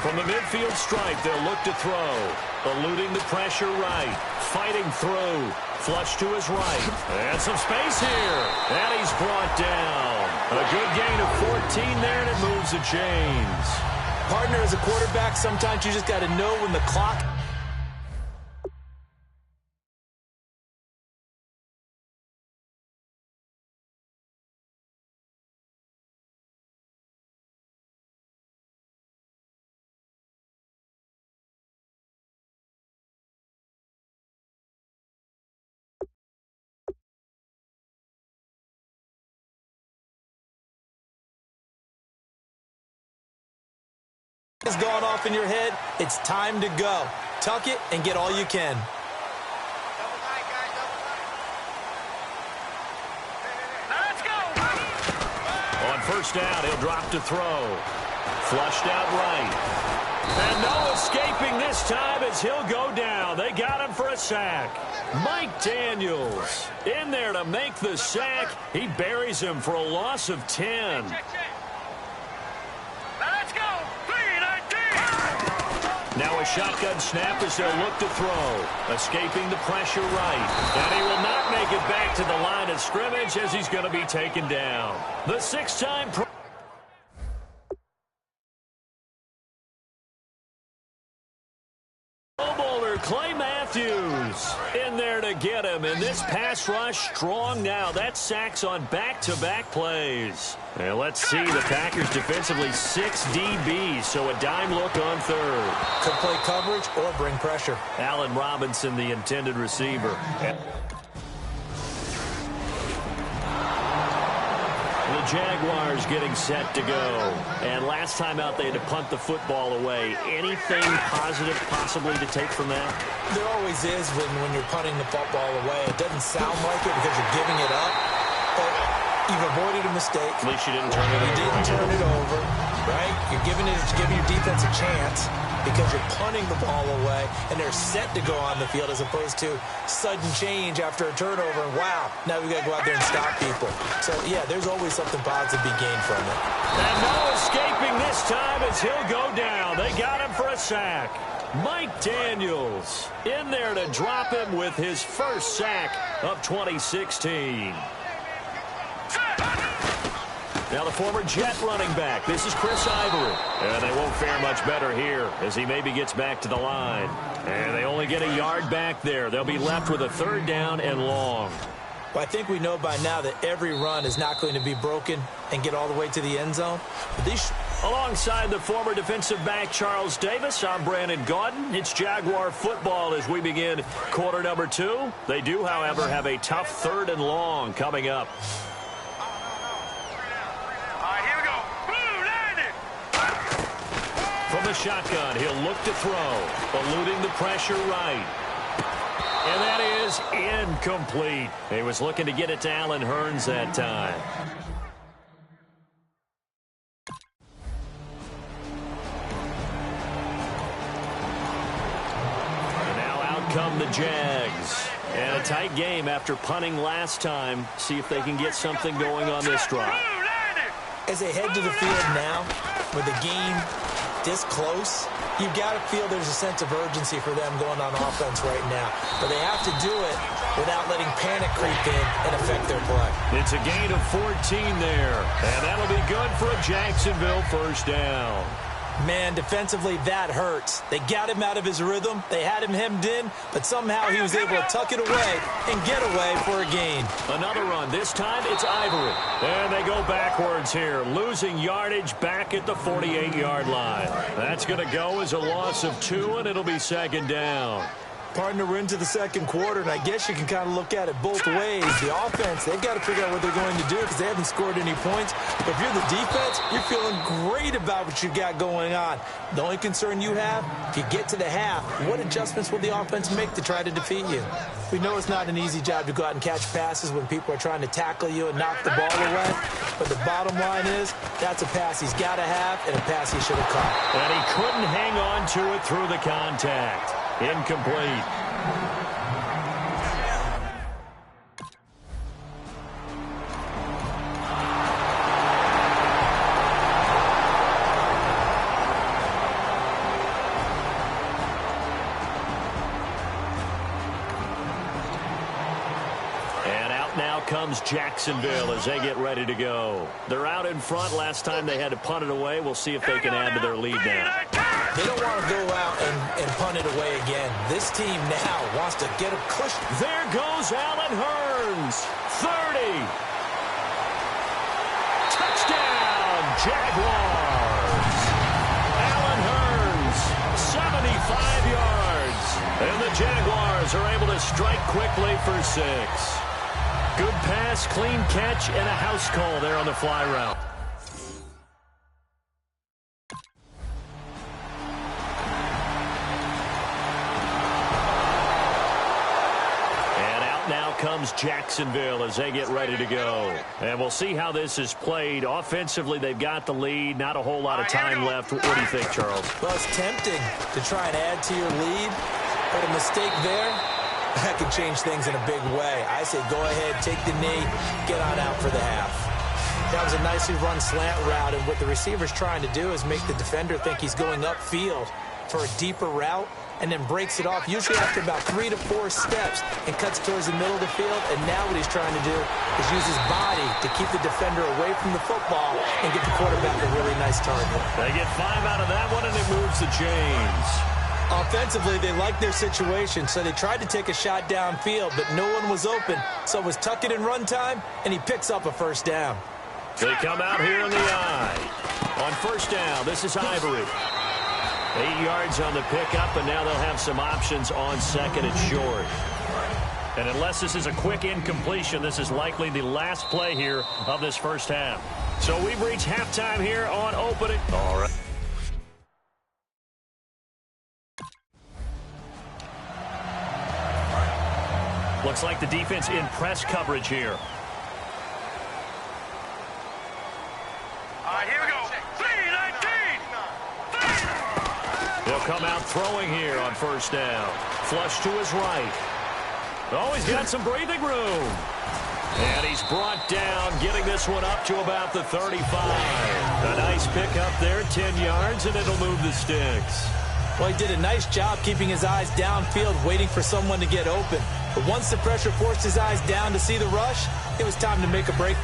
From the midfield stripe, they'll look to throw. Eluding the pressure right. Fighting through. Flush to his right. And some space here. And he's brought down. A good gain of 14 there, and it moves the chains. Partner, as a quarterback, sometimes you just got to know when the clock has gone off in your head. It's time to go. Tuck it and get all you can. Let's go. On first down, he'll drop to throw. Flushed out right. And no escaping this time as he'll go down. They got him for a sack. Mike Daniels in there to make the sack. He buries him for a loss of 10. Now a shotgun snap as they'll look to throw. Escaping the pressure right. And he will not make it back to the line of scrimmage as he's going to be taken down. The six-time Pro Bowler Clay Matthews in there to get him. And this pass rush strong now. That sacks on back-to-back plays. And let's see, the Packers defensively 6 DBs, so a dime look on third. Could play coverage or bring pressure. Allen Robinson, the intended receiver. The Jaguars getting set to go. And last time out, they had to punt the football away. Anything positive possibly to take from that? There always is when you're punting the football away. It doesn't sound like it because you're giving it up, but you've avoided a mistake. At least you didn't turn it over. You didn't turn it over, right? You're giving your defense a chance because you're punting the ball away, and they're set to go on the field as opposed to sudden change after a turnover. And wow, now we've got to go out there and stop people. So, yeah, there's always something positive to be gained from it. And no escaping this time as he'll go down. They got him for a sack. Mike Daniels in there to drop him with his first sack of 2016. Now the former Jet running back. This is Chris Ivory. And they won't fare much better here as he maybe gets back to the line. And they only get a yard back there. They'll be left with a third down and long. Well, I think we know by now that every run is not going to be broken and get all the way to the end zone. But alongside the former defensive back Charles Davis, I'm Brandon Gaudin. It's Jaguar football as we begin quarter number 2. They do, however, have a tough third and long coming up. From the shotgun, he'll look to throw, eluding the pressure right. And that is incomplete. He was looking to get it to Allen Hurns that time. And now out come the Jags. And a tight game after punting last time. See if they can get something going on this drive. As they head to the field now, with the game this close, you've got to feel there's a sense of urgency for them going on offense right now. But they have to do it without letting panic creep in and affect their play. It's a gain of 14 there, and that'll be good for a Jacksonville first down. Man, defensively, that hurts. They got him out of his rhythm. They had him hemmed in, but somehow he was able to tuck it away and get away for a gain. Another run. This time it's Ivory. And they go backwards here, losing yardage back at the 48-yard line. That's going to go as a loss of 2, and it'll be second down. Partner, we're into the second quarter, and I guess you can kind of look at it both ways. The offense, they've got to figure out what they're going to do because they haven't scored any points. But if you're the defense, you're feeling great about what you got going on. The only concern you have, if you get to the half, what adjustments will the offense make to try to defeat you? We know it's not an easy job to go out and catch passes when people are trying to tackle you and knock the ball away. But the bottom line is, that's a pass he's got to have and a pass he should have caught. And he couldn't hang on to it through the contact. Incomplete. comes Jacksonville as they get ready to go. They're out in front. Last time they had to punt it away. We'll see if they can add to their lead now. They don't want to go out and punt it away again. This team now wants to get a push. There goes Allen Hurns. 30. Touchdown, Jaguars. Allen Hurns, 75 yards. And the Jaguars are able to strike quickly for 6. Good pass, clean catch, and a house call there on the fly route. And out now comes Jacksonville as they get ready to go. And we'll see how this is played. Offensively, they've got the lead. Not a whole lot of time left. What do you think, Charles? Well, it's tempting to try and add to your lead, but a mistake there, that could change things in a big way. I say go ahead, take the knee, get on out for the half. That was a nicely run slant route, and what the receiver's trying to do is make the defender think he's going upfield for a deeper route, and then breaks it off, usually after about 3 to 4 steps, and cuts towards the middle of the field. And now what he's trying to do is use his body to keep the defender away from the football and get the quarterback a really nice target. They get 5 out of that one, and it moves the chains. Offensively, they liked their situation, so they tried to take a shot downfield, but no one was open. So it was tuck it in run time, and he picks up a first down. They come out here in the eye. On first down, this is Ivory. 8 yards on the pickup, and now they'll have some options on second and short. And unless this is a quick incompletion, this is likely the last play here of this first half. So we've reached halftime here on opening. All right. Looks like the defense in press coverage here. All right, here we go. 3-19. They'll come out throwing here on first down. Flush to his right. Oh, he's got some breathing room. And he's brought down, getting this one up to about the 35. A nice pickup there, 10 yards, and it'll move the sticks. Well, he did a nice job keeping his eyes downfield, waiting for someone to get open. But once the pressure forced his eyes down to see the rush, it was time to make a break.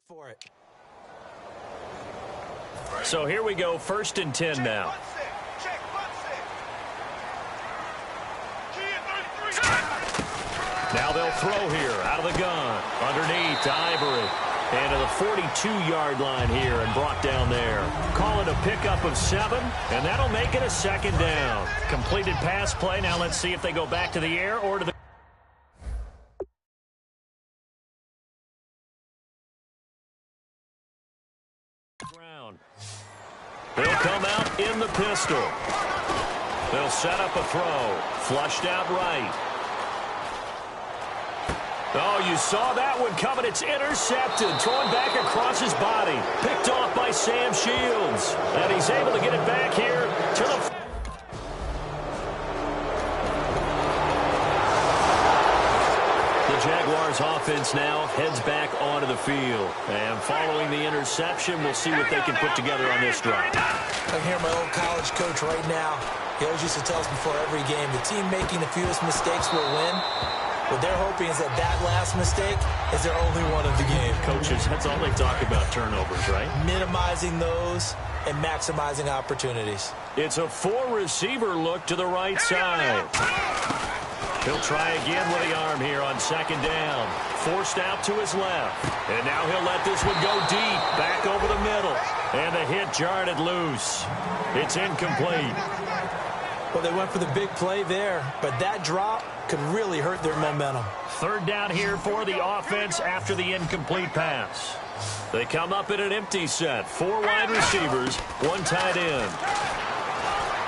For it. So here we go, 1st and 10 now. Now they'll throw here out of the gun. Underneath to Ivory. And to the 42-yard line here and brought down there. Call it a pickup of 7, and that'll make it a 2nd down. Completed pass play. Now let's see if they go back to the air or to the ground. They'll come out in the pistol. They'll set up a throw. Flushed out right. Oh, you saw that one coming. It's intercepted. Thrown back across his body. Picked off by Sam Shields. And he's able to get it back here to the... The Jaguars offense now heads back onto the field. And following the interception, we'll see what they can put together on this drive. I hear my old college coach right now. He always used to tell us before every game, the team making the fewest mistakes will win. What they're hoping is that that last mistake is their only one of the game. Coaches, that's all they talk about, turnovers, right? Minimizing those and maximizing opportunities. It's a 4-receiver look to the right side. He'll try again with the arm here on 2nd down. Forced out to his left. And now he'll let this one go deep, back over the middle. And the hit jarred it loose. It's incomplete. Well, they went for the big play there, but that drop could really hurt their momentum. Third down here for the offense after the incomplete pass. They come up in an empty set. 4 wide receivers, 1 tight end.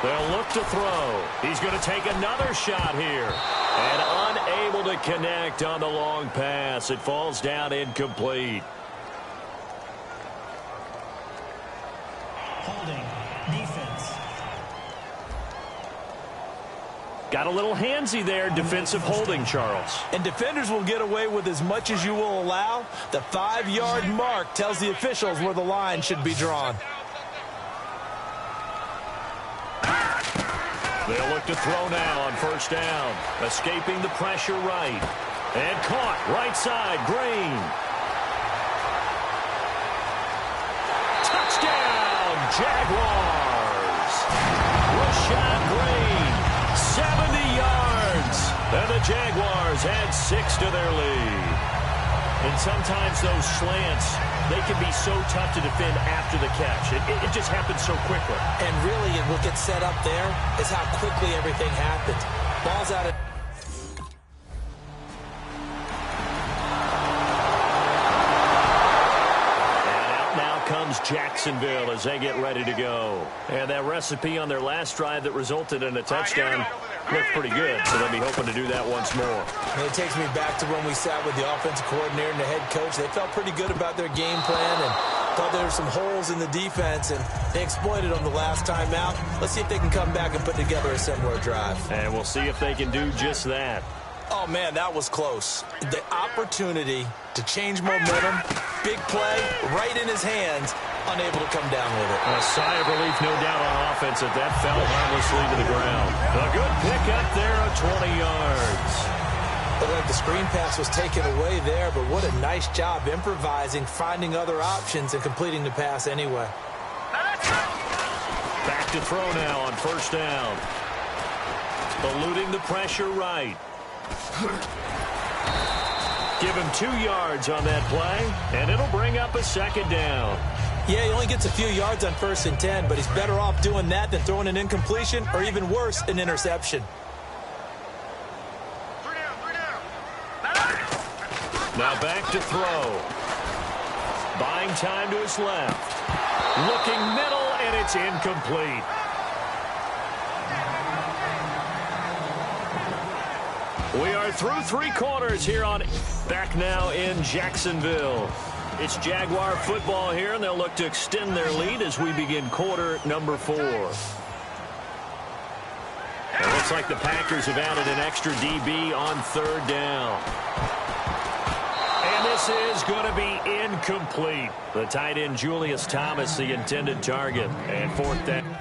They'll look to throw. He's going to take another shot here. And unable to connect on the long pass. It falls down incomplete. Holding. Defense. Got a little handsy there, defensive holding, Charles. And defenders will get away with as much as you will allow. The 5-yard mark tells the officials where the line should be drawn. They'll look to throw now on first down. Escaping the pressure right. And caught right side, Green. Touchdown, Jaguars. Rashad Green, 70 yards. And the Jaguars add 6 to their lead. And sometimes those slants, they can be so tough to defend after the catch. It just happens so quickly. And really, what gets set up there is how quickly everything happens. Ball's out of... Comes Jacksonville as they get ready to go. And that recipe on their last drive that resulted in a touchdown looked pretty good, so they'll be hoping to do that once more. And it takes me back to when we sat with the offensive coordinator and the head coach. They felt pretty good about their game plan and thought there were some holes in the defense, and they exploited them the last time out. Let's see if they can come back and put together a similar drive. And we'll see if they can do just that. Oh, man, that was close. The opportunity to change momentum, big play, right in his hands, unable to come down with it. A sigh of relief, no doubt, on offense that fell harmlessly to the ground. A good pick up there of 20 yards. Looked like the screen pass was taken away there, but what a nice job improvising, finding other options, and completing the pass anyway. Back to throw now on first down. Eluding the pressure right. Give him 2 yards on that play, and it'll bring up a second down. Yeah, he only gets a few yards on 1st and 10, but he's better off doing that than throwing an incompletion or even worse, an interception. Now back to throw. Buying time to his left. Looking middle, and it's incomplete. We are through 3 quarters here on back now in Jacksonville. It's Jaguar football here, and they'll look to extend their lead as we begin quarter number 4. It looks like the Packers have added an extra DB on 3rd down. And this is going to be incomplete. The tight end Julius Thomas, the intended target. And 4th down.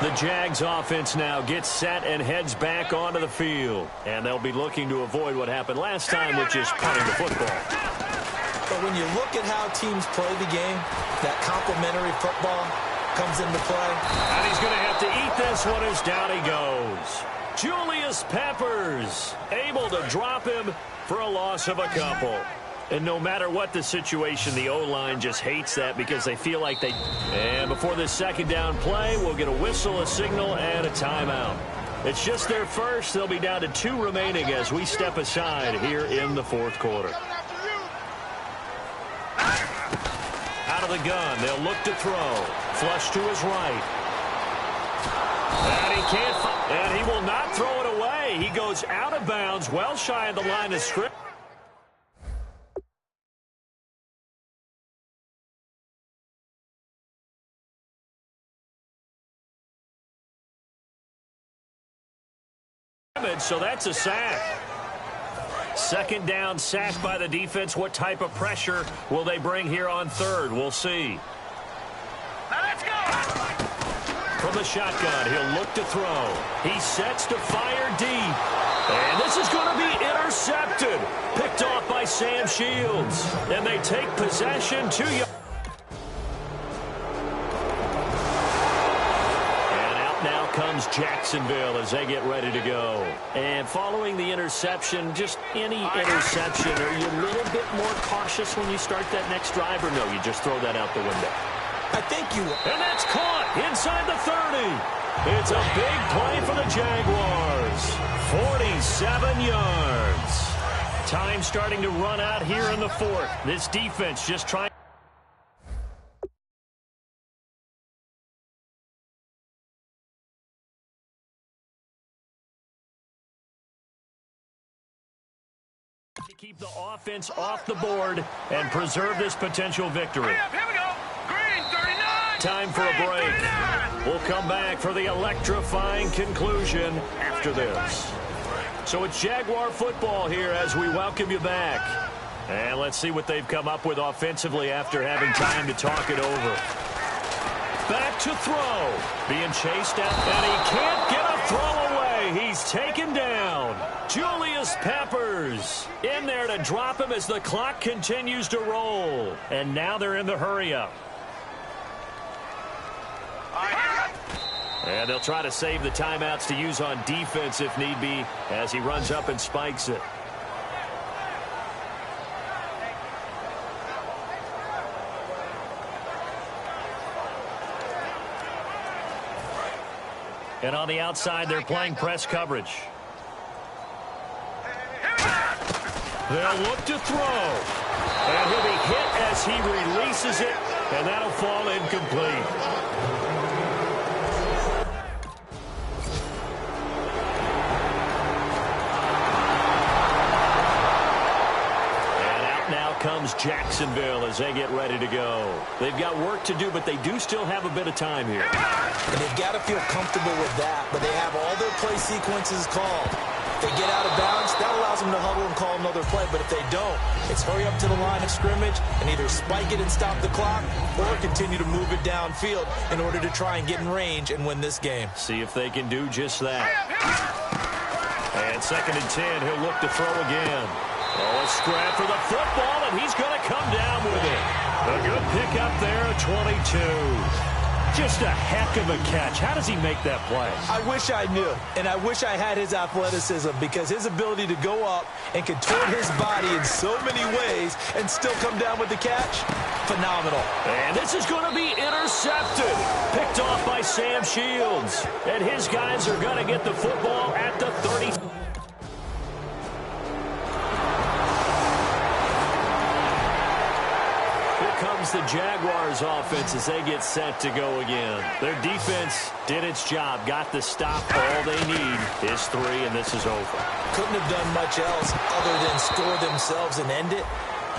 The Jags offense now gets set and heads back onto the field. And they'll be looking to avoid what happened last time, which is punting the football. But when you look at how teams play the game, that complementary football comes into play. And he's going to have to eat this one as down he goes. Julius Peppers able to drop him for a loss of a couple. And no matter what the situation, the O-line just hates that because they feel like they... And before this second down play, we'll get a whistle, a signal, and a timeout. It's just their first. They'll be down to 2 remaining as we step aside here in the 4th quarter. Out of the gun, they'll look to throw. Flush to his right. And he can't... And he will not throw it away. He goes out of bounds, well shy of the line of scrimmage. So that's a sack. Second down, sacked by the defense. What type of pressure will they bring here on 3rd? We'll see. Now let's go. From the shotgun, he'll look to throw. He sets to fire deep. And this is going to be intercepted. Picked off by Sam Shields. And they take possession 2 yards. comes Jacksonville as they get ready to go. And following the interception, just any interception, are you a little bit more cautious when you start that next drive, or no, you just throw that out the window? I think you will. And that's caught inside the 30. It's a big play for the Jaguars. 47 yards. Time starting to run out here in the fourth. This defense just trying to keep the offense off the board and preserve this potential victory. Here we go. Green, 39. Time for a break. 39. We'll come back for the electrifying conclusion after this. So it's Jaguar football here as we welcome you back. And let's see what they've come up with offensively after having time to talk it over. Back to throw. Being chased out, and he can't get a throw away. He's taken down. Julius Peppers in there to drop him as the clock continues to roll. And now they're in the hurry-up. And they'll try to save the timeouts to use on defense if need be as he runs up and spikes it. And on the outside, they're playing press coverage. They'll look to throw. And he'll be hit as he releases it, and that'll fall incomplete. Comes Jacksonville as they get ready to go. They've got work to do, but they do still have a bit of time here. And they've got to feel comfortable with that, but they have all their play sequences called. If they get out of bounds, that allows them to huddle and call another play, but if they don't, it's hurry up to the line of scrimmage and either spike it and stop the clock or continue to move it downfield in order to try and get in range and win this game. See if they can do just that. And 2nd and 10, he'll look to throw again. Oh, a scrap for the football, and he's going to come down with it. A good pickup there at 22. Just a heck of a catch. How does he make that play? I wish I knew, and I wish I had his athleticism, because his ability to go up and contort his body in so many ways and still come down with the catch, phenomenal. And this is going to be intercepted. Picked off by Sam Shields. And his guys are going to get the football at the 30. Comes the Jaguars offense as they get set to go again. Their defense did its job, got the stop. All they need is 3, and this is over. Couldn't have done much else other than score themselves and end it,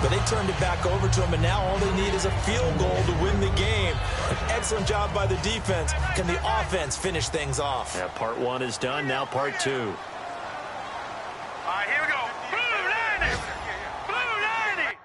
but they turned it back over to them, and now all they need is a field goal to win the game. An excellent job by the defense. Can the offense finish things off? Yeah, part 1 is done, now part 2. All right, here we go. Blue 90. Blue 90.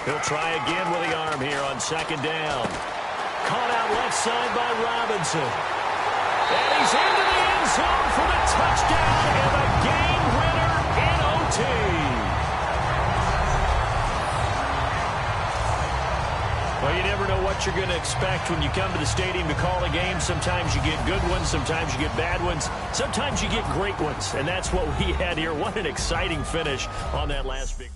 He'll try again with the arm here on 2nd down. Caught out left side by Robinson. And he's into the end zone for the touchdown and the game winner in OT. Well, you never know what you're going to expect when you come to the stadium to call a game. Sometimes you get good ones. Sometimes you get bad ones. Sometimes you get great ones. And that's what we had here. What an exciting finish on that last big...